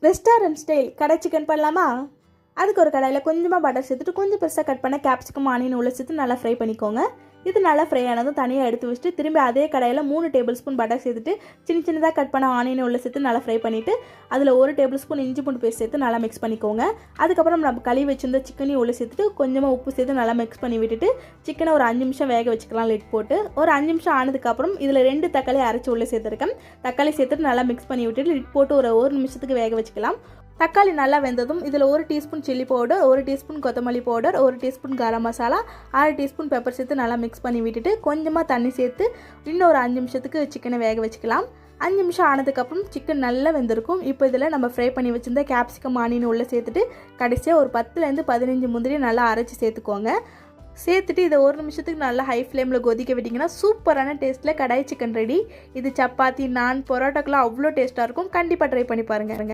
Restaurant style கடை chicken பண்ணலாமா? அதுக்கு ஒரு கடாயில் கொஞ்சமாக பட்டர் சேர்த்துட்டு கொஞ்சம் பெருசாக கட் பண்ண கேப்சிகம் ஆனியன் உள்ள சேர்த்து நல்லா ஃப்ரை பண்ணிக்கோங்க. இது நல்லா ஃப்ரை ஆனதும் தனியாக எடுத்து வச்சுட்டு திரும்பி அதே கடாயில் 3 டேபிள் ஸ்பூன் பட்டர் சேர்த்துட்டு சின்னதாக கட் பண்ண ஆனியன் உள்ள சேர்த்து நல்லா ஃப்ரை பண்ணிவிட்டு அதில் 1 டேபிள் ஸ்பூன் இஞ்சி பூண்டு பேஸ்ட் சேர்த்து நல்லா மிக்ஸ் பண்ணிக்கோங்க. அதுக்கப்புறம் நம்ம கழுவி வச்சிருந்த சிக்கனையும் உள்ள சேர்த்துட்டு கொஞ்சமாக உப்பு சேர்த்து நல்லா மிக்ஸ் பண்ணி விட்டுட்டு சிக்கனை ஒரு 5 நிமிஷம் வேக வச்சுக்கலாம். லிட் போட்டு ஒரு 5 நிமிஷம் ஆனதுக்கப்புறம் இதில் 2 தக்காளி அரைச்சி உள்ளே சேர்த்துருக்கேன். தக்காளி சேர்த்துட்டு நல்லா மிக்ஸ் பண்ணி விட்டுட்டு லிட் போட்டு ஒரு 1 நிமிஷத்துக்கு வேக வச்சுக்கலாம். தக்காளி நல்லா வெந்ததும் இதில் 1 டீஸ்பூன் சில்லி பவுடர், 1 டீஸ்பூன் கொத்தமல்லி powder, 1 teaspoon garam masala, 1/2 teaspoon pepper சேர்த்து நல்லா மிக்ஸ் பண்ணி விட்டுட்டு கொஞ்சமாக தண்ணி சேர்த்து இன்னும் ஒரு 5 நிமிஷத்துக்கு சிக்கனை வேக வச்சுக்கலாம். 5 நிமிஷம் ஆனதுக்கப்புறம் சிக்கன் நல்லா வெந்திருக்கும். இப்போ இதில் நம்ம ஃப்ரை பண்ணி வச்சுருந்த கேப்சிகம் ஆனியன் உள்ளே சேர்த்துட்டு கடைசியாக ஒரு 10லேருந்து 15 முந்திரி நல்லா அரைச்சி சேர்த்துக்கோங்க. சேர்த்துட்டு இதை 1 நிமிஷத்துக்கு நல்லா ஹை ஃப்ளேமில் கொதிக்க விட்டிங்கன்னா சூப்பரான டேஸ்ட்டில் கடாய் சிக்கன் ரெடி. இது சப்பாத்தி, நான், பரோட்டாக்கெலாம் அவ்வளோ டேஸ்ட்டாக இருக்கும். கண்டிப்பாக ட்ரை பண்ணி பாருங்கள்.